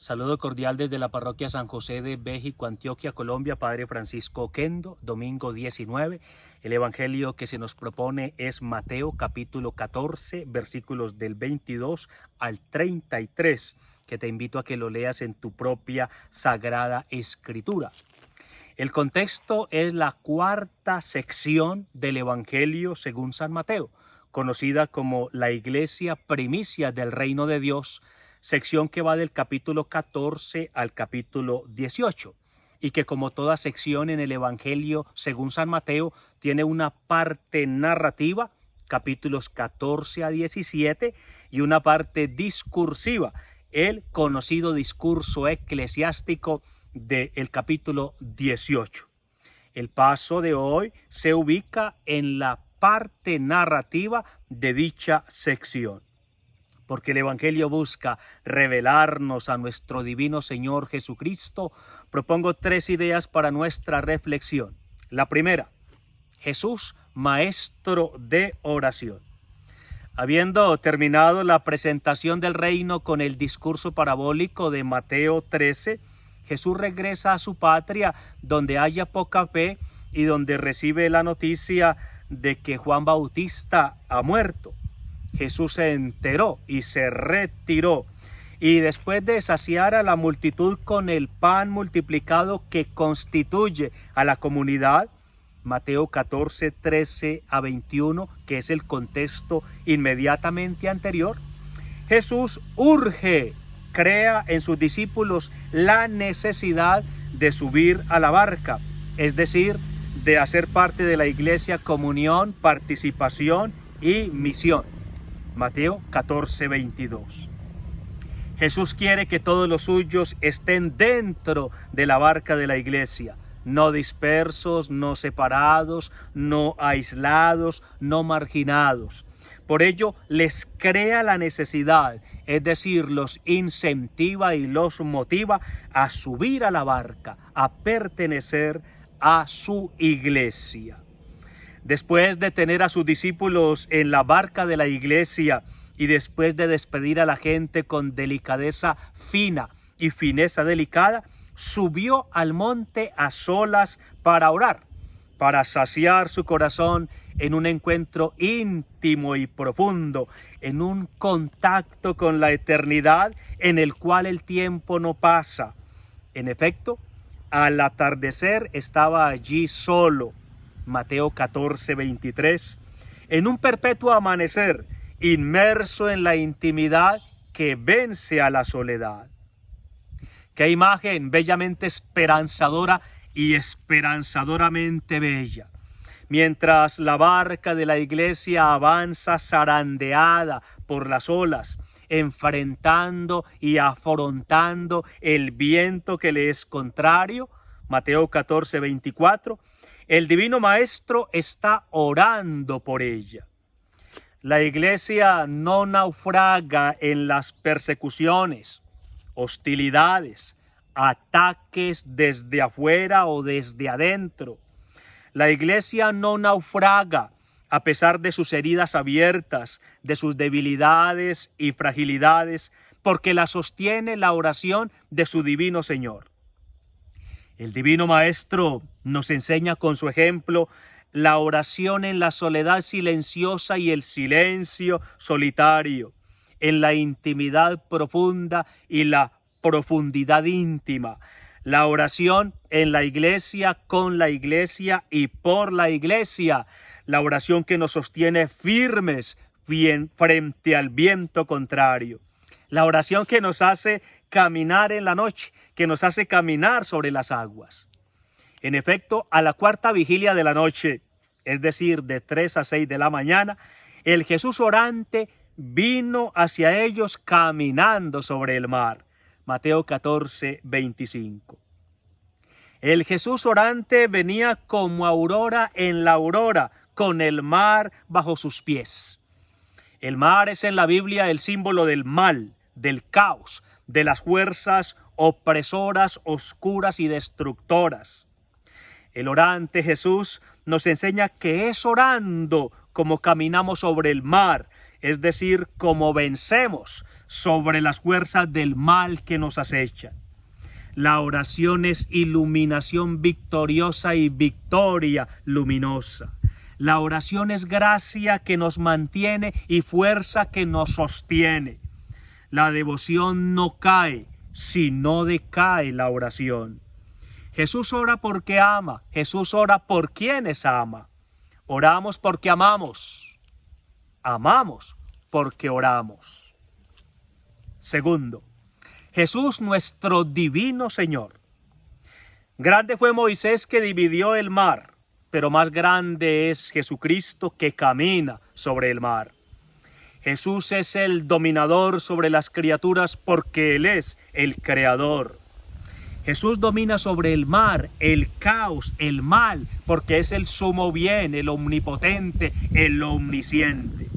Saludo cordial desde la parroquia San José de México, Antioquia, Colombia, Padre Francisco Oquendo, domingo 19. El evangelio que se nos propone es Mateo capítulo 14, versículos del 22 al 33, que te invito a que lo leas en tu propia Sagrada Escritura. El contexto es la cuarta sección del evangelio según San Mateo, conocida como la Iglesia Primicia del Reino de Dios, sección que va del capítulo 14 al capítulo 18 y que, como toda sección en el Evangelio según San Mateo, tiene una parte narrativa, capítulos 14 a 17, y una parte discursiva, el conocido discurso eclesiástico del capítulo 18. El paso de hoy se ubica en la parte narrativa de dicha sección, porque el Evangelio busca revelarnos a nuestro divino Señor Jesucristo. Propongo tres ideas para nuestra reflexión. La primera: Jesús, maestro de oración. Habiendo terminado la presentación del reino con el discurso parabólico de Mateo 13, Jesús regresa a su patria, donde haya poca fe y donde recibe la noticia de que Juan Bautista ha muerto. Jesús se enteró y se retiró, y después de saciar a la multitud con el pan multiplicado que constituye a la comunidad, Mateo 14, 13 a 21, que es el contexto inmediatamente anterior, Jesús crea en sus discípulos la necesidad de subir a la barca, es decir, de hacer parte de la iglesia, comunión, participación y misión. Mateo 14, 22. Jesús quiere que todos los suyos estén dentro de la barca de la iglesia, no dispersos, no separados, no aislados, no marginados. Por ello les crea la necesidad, es decir, los incentiva y los motiva a subir a la barca, a pertenecer a su iglesia. Después de tener a sus discípulos en la barca de la iglesia y después de despedir a la gente con delicadeza fina y fineza delicada, subió al monte a solas para orar, para saciar su corazón en un encuentro íntimo y profundo, en un contacto con la eternidad en el cual el tiempo no pasa. En efecto, al atardecer estaba allí solo, Mateo 14, 23, en un perpetuo amanecer, inmerso en la intimidad que vence a la soledad. Qué imagen bellamente esperanzadora y esperanzadoramente bella. Mientras la barca de la iglesia avanza zarandeada por las olas, enfrentando y afrontando el viento que le es contrario, Mateo 14, 24, el Divino Maestro está orando por ella. La iglesia no naufraga en las persecuciones, hostilidades, ataques desde afuera o desde adentro. La iglesia no naufraga a pesar de sus heridas abiertas, de sus debilidades y fragilidades, porque la sostiene la oración de su divino Señor. El Divino Maestro nos enseña con su ejemplo la oración en la soledad silenciosa y el silencio solitario, en la intimidad profunda y la profundidad íntima, la oración en la iglesia, con la iglesia y por la iglesia, la oración que nos sostiene firmes frente al viento contrario, la oración que nos hace caminar en la noche, que nos hace caminar sobre las aguas. En efecto, a la cuarta vigilia de la noche, es decir, de 3 a 6 de la mañana, el Jesús orante vino hacia ellos caminando sobre el mar. Mateo 14, 25. El Jesús orante venía como aurora en la aurora, con el mar bajo sus pies. El mar es en la Biblia el símbolo del mal, del caos, de las fuerzas opresoras, oscuras y destructoras. El orante Jesús nos enseña que es orando como caminamos sobre el mar, es decir, cómo vencemos sobre las fuerzas del mal que nos acechan. La oración es iluminación victoriosa y victoria luminosa. La oración es gracia que nos mantiene y fuerza que nos sostiene. La devoción no cae, sino decae la oración. Jesús ora porque ama. Jesús ora por quienes ama. Oramos porque amamos. Amamos porque oramos. Segundo, Jesús nuestro divino Señor. Grande fue Moisés que dividió el mar, pero más grande es Jesucristo que camina sobre el mar. Jesús es el dominador sobre las criaturas porque Él es el creador. Jesús domina sobre el mar, el caos, el mal, porque es el sumo bien, el omnipotente, el omnisciente.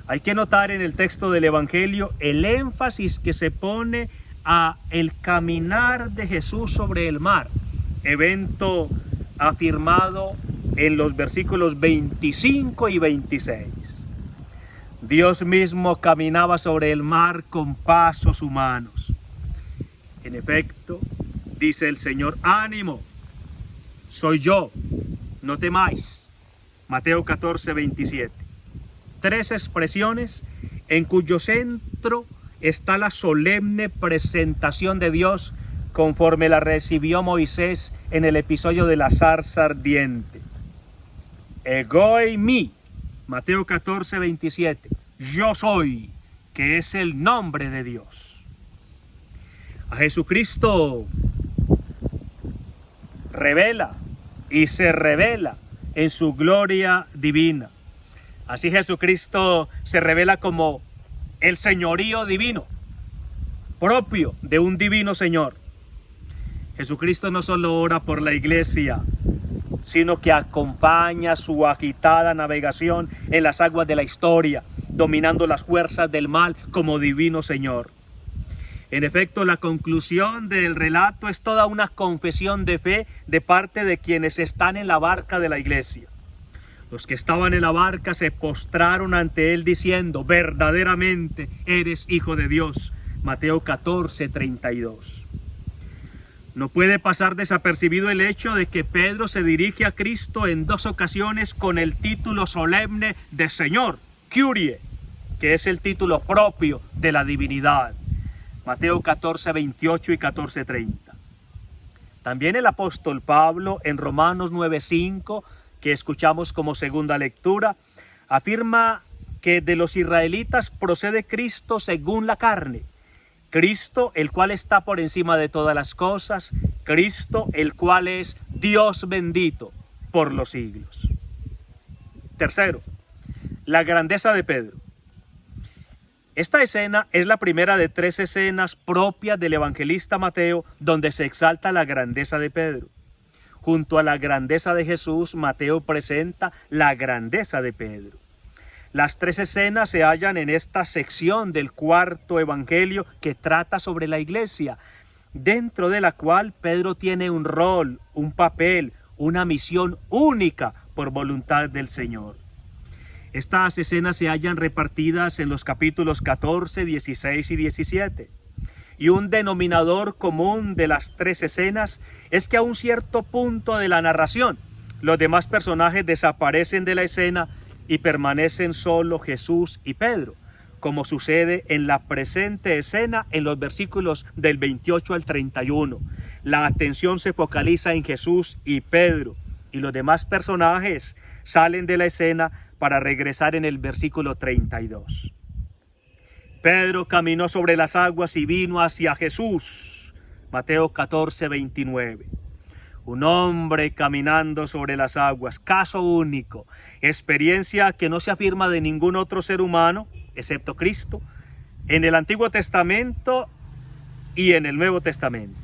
Hay que notar en el texto del Evangelio el énfasis que se pone a el caminar de Jesús sobre el mar, evento afirmado en los versículos 25 y 26. Dios mismo caminaba sobre el mar con pasos humanos. En efecto, dice el Señor, ánimo, soy yo, no temáis. Mateo 14, 27. Tres expresiones en cuyo centro está la solemne presentación de Dios conforme la recibió Moisés en el episodio de la zarza ardiente. Ego eimi, Mateo 14, 27. Yo soy, que es el nombre de Dios. A Jesucristo revela y se revela en su gloria divina. Así Jesucristo se revela como el señorío divino, propio de un divino Señor. Jesucristo no solo ora por la iglesia, sino que acompaña su agitada navegación en las aguas de la historia, dominando las fuerzas del mal como divino Señor. En efecto, la conclusión del relato es toda una confesión de fe de parte de quienes están en la barca de la iglesia. Los que estaban en la barca se postraron ante él diciendo, verdaderamente eres Hijo de Dios. Mateo 14, 32. No puede pasar desapercibido el hecho de que Pedro se dirige a Cristo en dos ocasiones con el título solemne de Señor, Kyrie, que es el título propio de la divinidad. Mateo 14, 28 y 14, 30. También el apóstol Pablo en Romanos 9, 5, que escuchamos como segunda lectura, afirma que de los israelitas procede Cristo según la carne. Cristo, el cual está por encima de todas las cosas, Cristo, el cual es Dios bendito por los siglos. Tercero, la grandeza de Pedro. Esta escena es la primera de 3 escenas propias del evangelista Mateo donde se exalta la grandeza de Pedro. Junto a la grandeza de Jesús, Mateo presenta la grandeza de Pedro. Las 3 escenas se hallan en esta sección del cuarto evangelio que trata sobre la iglesia, dentro de la cual Pedro tiene un rol, un papel, una misión única por voluntad del Señor. Estas escenas se hallan repartidas en los capítulos 14, 16 y 17. Y un denominador común de las 3 escenas es que a un cierto punto de la narración, los demás personajes desaparecen de la escena y permanecen solo Jesús y Pedro, como sucede en la presente escena en los versículos del 28 al 31. La atención se focaliza en Jesús y Pedro, y los demás personajes salen de la escena para regresar en el versículo 32. Pedro caminó sobre las aguas y vino hacia Jesús. Mateo 14, 29. Un hombre caminando sobre las aguas, caso único, experiencia que no se afirma de ningún otro ser humano, excepto Cristo, en el Antiguo Testamento y en el Nuevo Testamento.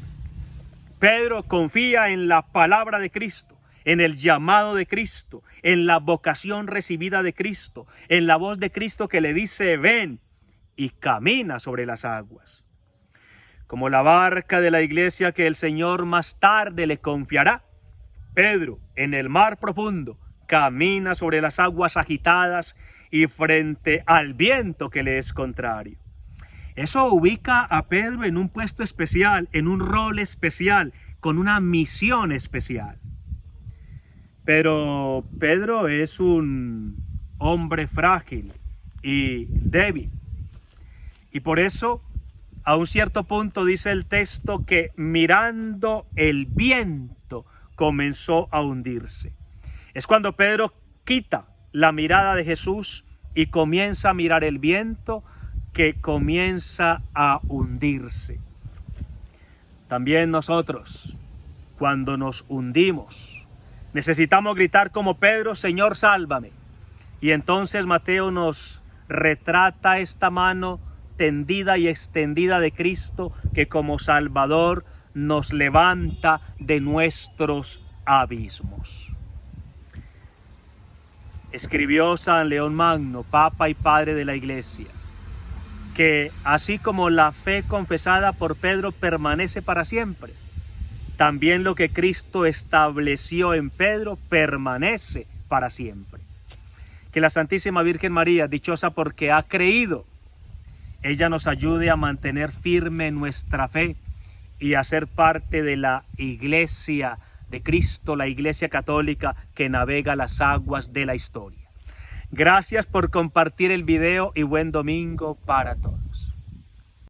Pedro confía en la palabra de Cristo, en el llamado de Cristo, en la vocación recibida de Cristo, en la voz de Cristo que le dice, ven, y camina sobre las aguas. Como la barca de la iglesia que el Señor más tarde le confiará, Pedro, en el mar profundo, camina sobre las aguas agitadas y frente al viento que le es contrario. Eso ubica a Pedro en un puesto especial, en un rol especial, con una misión especial. Pero Pedro es un hombre frágil y débil. Y por eso, a un cierto punto dice el texto que mirando el viento comenzó a hundirse. Es cuando Pedro quita la mirada de Jesús y comienza a mirar el viento que comienza a hundirse. También nosotros, cuando nos hundimos, necesitamos gritar como Pedro, Señor, sálvame. Y entonces Mateo nos retrata esta mano tendida y extendida de Cristo que como Salvador nos levanta de nuestros abismos. Escribió San León Magno, Papa y Padre de la Iglesia, que así como la fe confesada por Pedro permanece para siempre, también lo que Cristo estableció en Pedro permanece para siempre. Que la Santísima Virgen María, dichosa porque ha creído, ella nos ayude a mantener firme nuestra fe y a ser parte de la Iglesia de Cristo, la Iglesia Católica que navega las aguas de la historia. Gracias por compartir el video y buen domingo para todos.